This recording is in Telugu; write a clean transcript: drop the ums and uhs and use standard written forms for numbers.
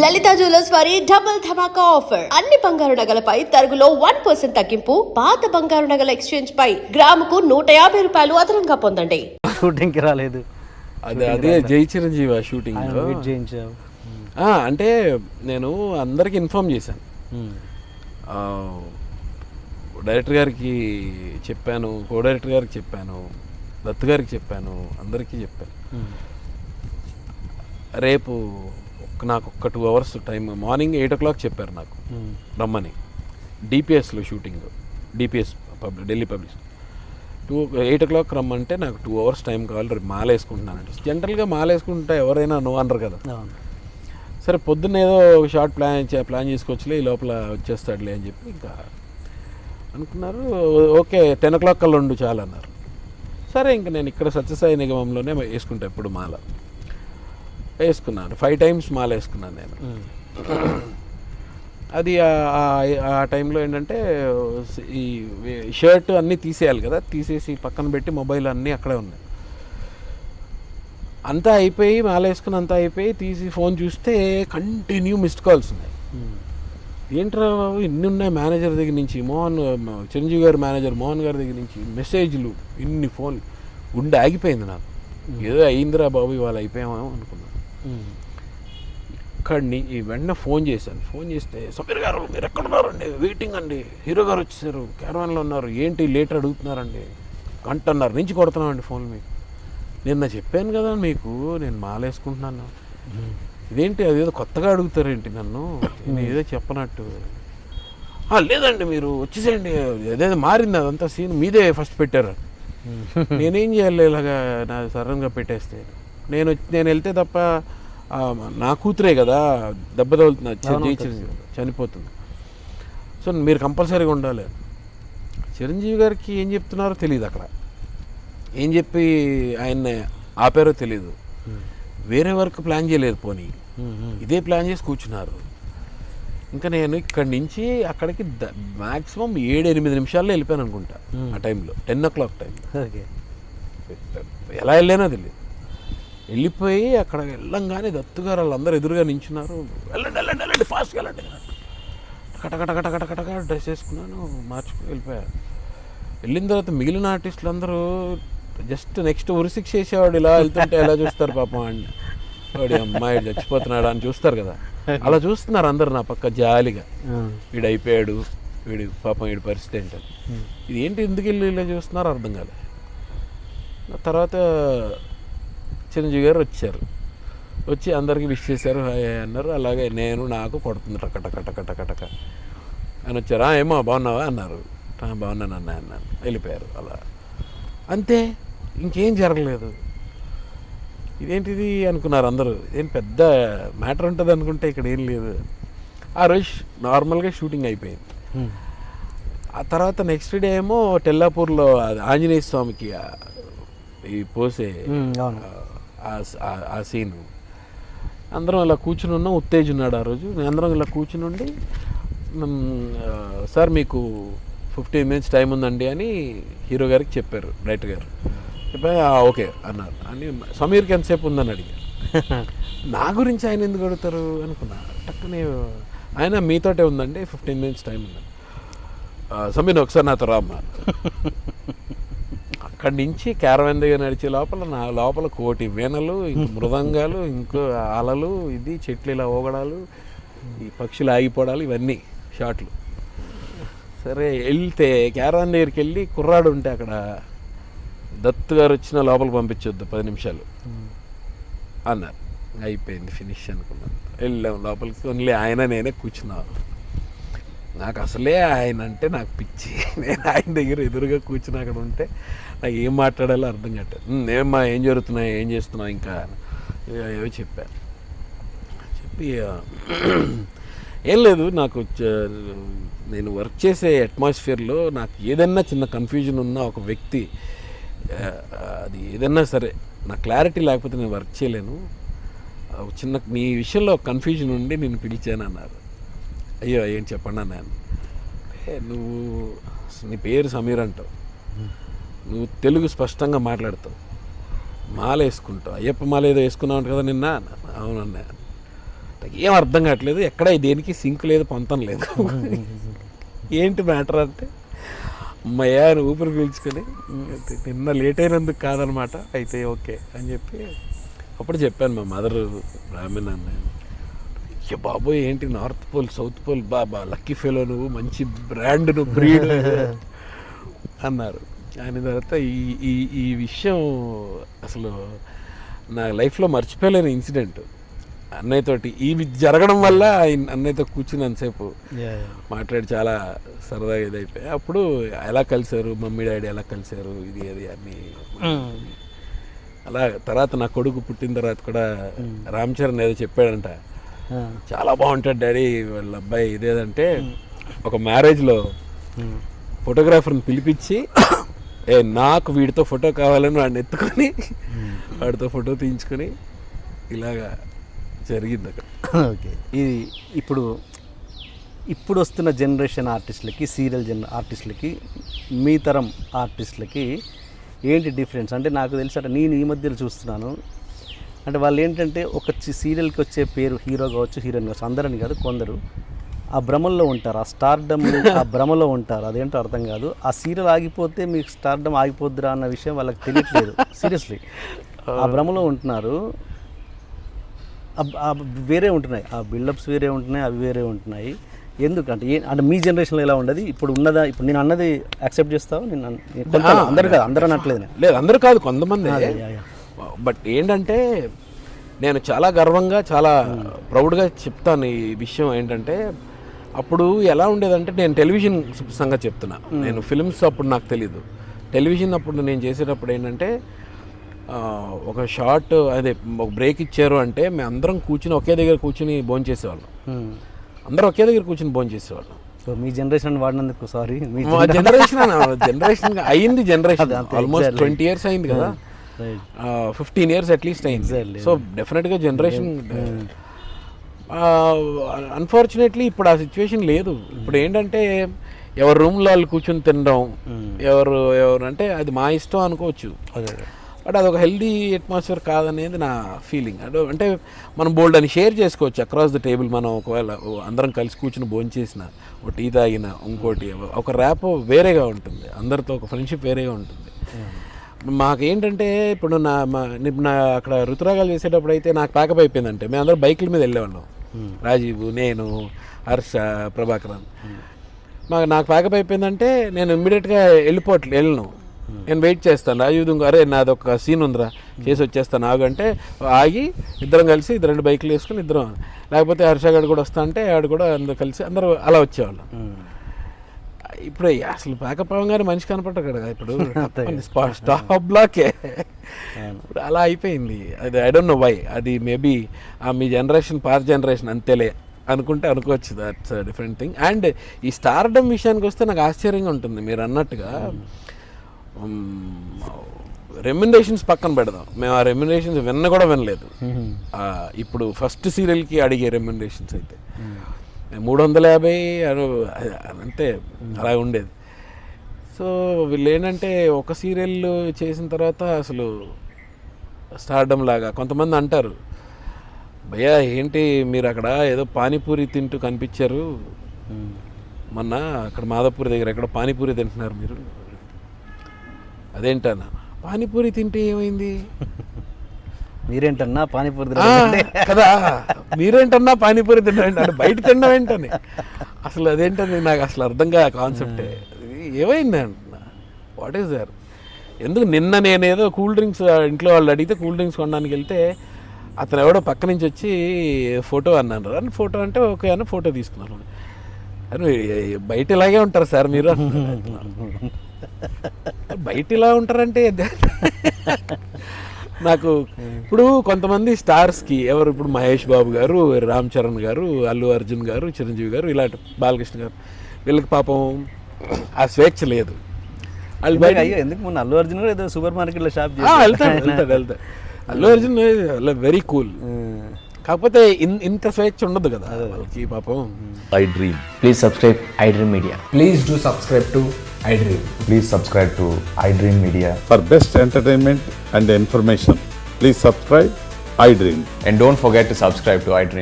లలిత జ్యువెలర్స్ వారి డబుల్ ధమాకా ఆఫర్. అన్ని బంగారు నగలపై తరుగులో 1% తగ్గింపు. పాత బంగారు నగల ఎక్స్చేంజ్ పై గ్రాముకు 150 రూపాయలు అదనంగా పొందండి. షూటింగ్ కి రాలేదు. అదే జై చిరంజీవి షూటింగ్ అంటే నేను అందరికి ఇన్ఫార్మ్ చేశాను. డైరెక్టర్ గారికి చెప్పాను, కో డైరెక్టర్ గారికి చెప్పాను, దత్ గారికి చెప్పాను, అందరికీ చెప్పాను. రేపు నాకు ఒక్క 2 hours టైం, మార్నింగ్ 8 o'clock చెప్పారు నాకు రమ్మని. డిపిఎస్లో shooting, DPS Delhi public. 8 o'clock రమ్మంటే నాకు 2 hours టైం కావాలి, రేపు మాల వేసుకుంటున్నానంటే. జనరల్గా మాల వేసుకుంటే ఎవరైనా నో అనరు కదా. సరే పొద్దున్న ఏదో షార్ట్ ప్లాన్ చేసుకోవచ్చులే, ఈ లోపల వచ్చేస్తాడులే అని చెప్పి ఇంకా అనుకున్నారు. ఓకే 10 o'clock కల్లా ఉండు చాలు అన్నారు. సరే ఇంకా నేను ఇక్కడ సత్యసాయి నిగమంలోనే వేసుకుంటా ఎప్పుడు మాల. వేసుకున్నాను 5 times మాల వేసుకున్నాను నేను. అది ఆ టైంలో ఏంటంటే ఈ షర్ట్ అన్నీ తీసేయాలి కదా, తీసేసి పక్కన పెట్టి మొబైల్ అన్నీ అక్కడే ఉన్నాయి. అంతా అయిపోయి మాల వేసుకుని అంతా అయిపోయి తీసి ఫోన్ చూస్తే కంటిన్యూ మిస్డ్ కాల్స్ ఉన్నాయి. ఏంట్రా బాబు ఇన్ని ఉన్నాయి, మేనేజర్ దగ్గర నుంచి చిరంజీవి గారి మేనేజర్ మోహన్ గారి దగ్గర నుంచి మెసేజ్లు, ఇన్ని ఫోన్లు. గుండె ఆగిపోయింది నాకు. ఏదో అయిందిరా బాబు ఇవాళ అయిపోయామో అనుకున్నాను. ఇక్కడిని వెంటనే ఫోన్ చేశాను. ఫోన్ చేస్తే సమీర్ గారు మీరు ఎక్కడున్నారండి, వెయిటింగ్ అండి, హీరో గారు వచ్చేసారు, క్యారవాన్లో ఉన్నారు, ఏంటి లేటర్ అడుగుతున్నారండి, 1.5 నుంచి కొడుతున్నామండి ఫోన్. మీకు నిన్న చెప్పాను కదా మీకు నేను మాలేసుకుంటున్నాను, ఇదేంటి అదేదో కొత్తగా అడుగుతారేంటి నన్ను, నేను ఏదో చెప్పనట్టు. లేదండి మీరు వచ్చేసేయండి, అదేదో మారింది అదంతా సీన్, మీదే ఫస్ట్ పెట్టారు. నేనేం చేయాలి ఇలాగా నా సడన్గా పెట్టేస్తే. నేను వెళ్తే తప్ప నా కూతురే కదా దెబ్బ తగులుతున్నా, చనిపోతుంది. సో మీరు కంపల్సరీగా ఉండాలి. చిరంజీవి గారికి ఏం చెప్తున్నారో తెలియదు, అక్కడ ఏం చెప్పి ఆయన్ని ఆపారో తెలీదు. వేరే వర్క్ ప్లాన్ చేయలేదు, పోనీ ఇదే ప్లాన్ చేసి కూర్చున్నారు. ఇంకా నేను ఇక్కడి నుంచి అక్కడికి మ్యాక్సిమం 7-8 నిమిషాల్లో వెళ్ళిపోయాను అనుకుంటా. ఆ టైంలో 10 o'clock టైం. ఎలా వెళ్ళానో తెలియదు. వెళ్ళిపోయి అక్కడ వెళ్ళంగానే దత్తుగారు వాళ్ళందరూ ఎదురుగా నించున్నారు. వెళ్ళండి వెళ్ళండి వెళ్ళండి ఫాస్ట్గా వెళ్ళండి. కటకటకటకటకటక డ్రెస్ వేసుకున్నాను, మార్చుకుని వెళ్ళిపోయారు. వెళ్ళిన తర్వాత మిగిలిన ఆర్టిస్టులు అందరూ జస్ట్ నెక్స్ట్ ఉరిశిక్ష చేసేవాడు ఇలా వెళ్తుంటే ఎలా చూస్తారు పాపం వాడిని, వాడి అమ్మాయి చచ్చిపోతున్నాడు అని చూస్తారు కదా, అలా చూస్తున్నారు అందరు నా పక్క జాలిగా. వీడు అయిపోయాడు, వీడి పాపం వీడి పరిస్థితి ఏంటని. ఇది ఏంటి ఎందుకు వెళ్ళి ఇలా చూస్తున్నారు అర్థం కాలేదు. తర్వాత చిరంజీవి గారు వచ్చారు, వచ్చి అందరికీ విష్ చేశారు, హాయ్ అన్నారు. అలాగే నాకు కొడుతుంది టకటకటకటకటక అని వచ్చారు. ఏమో బాగున్నావా అన్నారు. బాగున్నాను అన్నాను. వెళ్ళిపోయారు. అలా అంతే, ఇంకేం జరగలేదు. ఇదేంటిది అనుకున్నారు అందరూ, ఏం పెద్ద మ్యాటర్ ఉంటుంది అనుకుంటే ఇక్కడ ఏం లేదు. ఆ రోజు నార్మల్గా షూటింగ్ అయిపోయింది. ఆ తర్వాత నెక్స్ట్ డే ఏమో టెల్లాపూర్లో ఆంజనేయ స్వామికి ఈ పోసే ఆ సీను అందరం ఇలా కూర్చుని ఉన్నాం. ఉత్తేజ్ ఉన్నాడు ఆ రోజు. అందరం ఇలా కూర్చుని ఉండి, సార్ మీకు 15 minutes టైం ఉందండి అని హీరో గారికి చెప్పారు డైరెక్టర్ గారు. చెప్పా ఓకే అన్నారు. అని సమీర్కి ఎంతసేపు ఉందని అడిగారు. నా గురించి ఆయన ఎందుకు అడుగుతారు అనుకున్నా. టక్కునే ఆయన మీతోటే ఉందండి 15 minutes టైం ఉందండి. సమీర్ ఒకసారి నాతో రామ్మా. అక్కడి నుంచి క్యారవాన్ దగ్గర నడిచే లోపల నా లోపల 1,000,000 వీణలు, ఇంక మృదంగాలు, ఇంకో అలలు, ఇది చెట్లు ఇలా ఊగడాలు, ఈ పక్షులు ఆగిపోవడాలు, ఇవన్నీ షాట్లు. సరే వెళ్తే క్యారవాన్ దగ్గరికి వెళ్ళి కుర్రాడు ఉంటే అక్కడ దత్తు గారు వచ్చిన లోపలికి పంపించొద్దు 10 నిమిషాలు అన్నారు. అయిపోయింది ఫినిష్ అనుకున్నాను. వెళ్ళాం లోపలికి. ఓన్లీ ఆయన నేనే కూర్చున్నాను. నాకు అసలే ఆయన అంటే నాకు పిచ్చి. నేను ఆయన దగ్గర ఎదురుగా కూర్చుని అక్కడ ఉంటే నాకు ఏం మాట్లాడాలో అర్థం కావట్లేదు. ఏమ్మా ఏం జరుగుతున్నాయి, ఏం చేస్తున్నావు ఇంకా ఏవో చెప్పాను. చెప్పి ఏం లేదు, నాకు నేను వర్క్ చేసే అట్మాస్ఫియర్లో నాకు ఏదన్నా చిన్న కన్ఫ్యూజన్ ఉన్న ఒక వ్యక్తి, అది ఏదన్నా సరే నా క్లారిటీ లేకపోతే నేను వర్క్ చేయలేను. చిన్న నీ విషయంలో కన్ఫ్యూజన్ ఉండి నేను పిలిచాను అన్నారు. అయ్యో ఏం చెప్పండి అన్నాను. నువ్వు నీ పేరు సమీర్ అంటావు, నువ్వు తెలుగు స్పష్టంగా మాట్లాడతావు, మాల వేసుకుంటావు, అయ్యప్ప మాల ఏదో వేసుకున్నావు కదా నిన్న. అవునన్నా. నాకు ఏం అర్థం కావట్లేదు, ఎక్కడ దేనికి సింక్ లేదు, పొంతం లేదు. ఏంటి మ్యాటర్ అంటే అమ్మయ్యా అని ఊపిరి పీల్చుకొని నిన్న లేట్ అయినందుకు కాదనమాట, అయితే ఓకే అని చెప్పి అప్పుడు చెప్పాను. మా మదర్ బ్రాహ్మణ్ అన్న, అయ్య బాబోయ్ ఏంటి నార్త్ పోల్ సౌత్ పోల్, బాబా లక్కీ ఫెలో నువ్వు, మంచి బ్రాండ్ నువ్వు, బ్రీడ్ అన్నారు. ఆయన తర్వాత ఈ విషయం అసలు నా లైఫ్లో మర్చిపోలేని ఇన్సిడెంట్. అన్నయ్యతోటి ఇవి జరగడం వల్ల అన్నయ్యతో కూర్చున్నంతసేపు మాట్లాడి చాలా సరదాగా ఇదైపోయి, అప్పుడు ఎలా కలిశారు, మమ్మీ డాడీ ఎలా కలిశారు, ఇది అది అన్నీ. అలా తర్వాత నా కొడుకు పుట్టిన తర్వాత కూడా రామ్ చరణ్ ఏదో చెప్పాడంట, చాలా బాగుంటాడు డాడీ వాళ్ళ అబ్బాయి ఇదేదంటే, ఒక మ్యారేజ్లో ఫోటోగ్రాఫర్ని పిలిపించి నాకు వీడితో ఫోటో కావాలని వాడిని ఎత్తుకొని వాడితో ఫోటో తీయించుకొని ఇలాగా జరిగింది అక్కడ. ఓకే, ఇది ఇప్పుడు వస్తున్న జనరేషన్ ఆర్టిస్టులకి, సీరియల్ ఆర్టిస్టులకి, మీ తరం ఆర్టిస్టులకి ఏంటి డిఫరెన్స్ అంటే నాకు తెలిసి అంటే నేను ఈ మధ్యలో చూస్తున్నాను అంటే వాళ్ళు ఏంటంటే ఒక సీరియల్కి వచ్చే పేరు హీరో కావచ్చు, హీరోయిన్ కావచ్చు, అందరని కాదు, కొందరు ఆ భ్రమల్లో ఉంటారు, ఆ స్టార్డమ్ ఆ భ్రమలో ఉంటారు. అదేంటో అర్థం కాదు. ఆ సీరియల్ ఆగిపోతే మీకు స్టార్డమ్ ఆగిపోద్దిరా అన్న విషయం వాళ్ళకి తెలియట్లేదు. సీరియస్లీ ఆ భ్రమలో ఉంటున్నారు. వేరే ఉంటున్నాయి, ఆ బిల్డప్స్ వేరే ఉంటున్నాయి, అవి వేరే ఉంటున్నాయి. ఎందుకంటే అంటే మీ జనరేషన్లో ఎలా ఉండదు, ఇప్పుడు ఉన్నదా? ఇప్పుడు నేను అన్నది యాక్సెప్ట్ చేస్తావు? నేను అందరు కాదు, అందరూ అనట్లేదు. లేదు, అందరూ కాదు, కొంతమంది. బట్ ఏంటంటే నేను చాలా గర్వంగా చాలా ప్రౌడ్గా చెప్తాను ఈ విషయం. ఏంటంటే అప్పుడు ఎలా ఉండేదంటే, నేను టెలివిజన్ సంగతి చెప్తున్నా, నేను ఫిల్మ్స్ అప్పుడు నాకు తెలీదు. టెలివిజన్ అప్పుడు నేను చేసేటప్పుడు ఏంటంటే ఒక షార్ట్ అదే ఒక బ్రేక్ ఇచ్చారు అంటే మేము అందరం కూర్చుని ఒకే దగ్గర కూర్చుని భోజనం చేసేవాళ్ళం. అందరూ ఒకే దగ్గర కూర్చుని భోజనం చేసేవాళ్ళం. సో మీ జనరేషన్ వాడినందుకు సారీ, మా జనరేషన్ అయింది, జనరేషన్ ఆల్మోస్ట్ 20 years అయింది కదా, 15 years అట్లీస్ట్ అయింది. సో డెఫినెట్గా జనరేషన్. అన్ఫార్చునేట్లీ ఇప్పుడు ఆ సిచ్యువేషన్ లేదు. ఇప్పుడు ఏంటంటే ఎవరు రూమ్లో వాళ్ళు కూర్చొని తినడం, ఎవరు అంటే అది మా ఇష్టం అనుకోవచ్చు, బట్ అదొక హెల్దీ అట్మాస్ఫియర్ కాదనేది నా ఫీలింగ్. అంటే మనం బోల్డ్ అని షేర్ చేసుకోవచ్చు అక్రాస్ ద టేబుల్. మనం ఒకవేళ అందరం కలిసి కూర్చుని భోజనం చేసిన, ఒక టీ తాగిన, ఇంకోటి ఒక ర్యాప్ వేరేగా ఉంటుంది, అందరితో ఒక ఫ్రెండ్షిప్ వేరేగా ఉంటుంది. మాకేంటంటే ఇప్పుడు నా అక్కడ ఋతురాగాలు చేసేటప్పుడు అయితే నాకు ప్యాకప్ అయిపోయిందంటే మేము అందరం బైకుల మీద వెళ్ళేవాళ్ళం, రాజీవ్, నేను, హర్ష, ప్రభాకరన్. నాకు ప్యాకప్ అయిపోయిందంటే నేను ఇమ్మీడియట్గా వెళ్ళను, నేను వెయిట్ చేస్తాను. రాజీవ్ అరే నాదొక సీన్ ఉందిరా చేసి వచ్చేస్తాను ఆగు అంటే ఆగి ఇద్దరం కలిసి 2 బైకులు వేసుకుని ఇద్దరం, లేకపోతే హర్ష గారు కూడా వస్తా అంటే ఆడు కూడా అందరూ కలిసి అందరూ అలా వచ్చేవాళ్ళం. ఇప్పుడు అసలు ప్యాకప్ అవ్వగానే మనిషి కనపడ్డారు కదా, ఇప్పుడు స్టాప్ బ్లాకే ఇప్పుడు అలా అయిపోయింది. అది ఐ డోంట్ నో వై, అది మేబీ మీ జనరేషన్ పాత జనరేషన్ అంతేలే అనుకుంటే అనుకోవచ్చు, దట్స్ డిఫరెంట్ థింగ్. అండ్ ఈ స్టార్డమ్ విషయానికి వస్తే నాకు ఆశ్చర్యంగా ఉంటుంది, మీరు అన్నట్టుగా రెమ్యునరేషన్స్ పక్కన పెడదాం, మేము ఆ రెమ్యునరేషన్స్ కూడా వినలేదు. ఇప్పుడు ఫస్ట్ సీరియల్కి అడిగే రెమ్యునరేషన్స్ అయితే 350 అంతే అలా ఉండేది. సో వీళ్ళు ఏంటంటే ఒక సీరియల్ చేసిన తర్వాత అసలు స్టార్డమ్ లాగా కొంతమంది అంటారు, భయ్యా ఏంటి మీరు అక్కడ ఏదో పానీపూరి తింటూ కనిపించారు, మొన్న అక్కడ మాధవపూరి దగ్గర ఎక్కడ పానీపూరి తింటున్నారు మీరు, అదేంటన్నా పానీపూరి తింటే ఏమైంది, మీరేంటన్నా పానీపూరి కదా, మీరేంటన్నా పానీపూరి తింటారంటే అంటే బయట తినడం ఏంటని అసలు అదేంటని నాకు అసలు అర్థం కాదు కాన్సెప్టే. ఏమైంది అంటున్నా, వాట్ ఈస్ దర్? ఎందుకు నిన్న నేనేదో కూల్ డ్రింక్స్ ఇంట్లో వాళ్ళు అడిగితే కూల్ డ్రింక్స్ కొనడానికి వెళ్తే అతను ఎవడో పక్క నుంచి వచ్చి ఫోటో అన్నాను, అని ఫోటో అంటే ఓకే అని ఫోటో తీసుకున్నాను. అని బయట ఇలాగే ఉంటారు సార్ మీరు, బయట ఇలా ఉంటారంటే నాకు ఇప్పుడు కొంతమంది స్టార్స్కి ఎవరు ఇప్పుడు మహేష్ బాబు గారు, రామ్ చరణ్ గారు, అల్లు అర్జున్ గారు, చిరంజీవి గారు, ఇలాంటి బాలకృష్ణ గారు, వీళ్ళకి పాపం ఆ స్వేచ్ఛ లేదు. వాళ్ళు బయట ఎందుకు మొన్న అల్లు అర్జున్ కూడా ఏదో సూపర్ మార్కెట్లో షాప్ వెళ్తాడు. అల్లు అర్జున్ వెరీ కూల్, కాకపోతే ఇంత స్వేచ్ఛ ఉండదు కదా వాళ్ళకి పాపం. I Dream. Please subscribe iDream Media. Please do subscribe to iDream. Please subscribe to iDream Media. For best entertainment and information, please subscribe iDream. And don't forget to subscribe to iDream.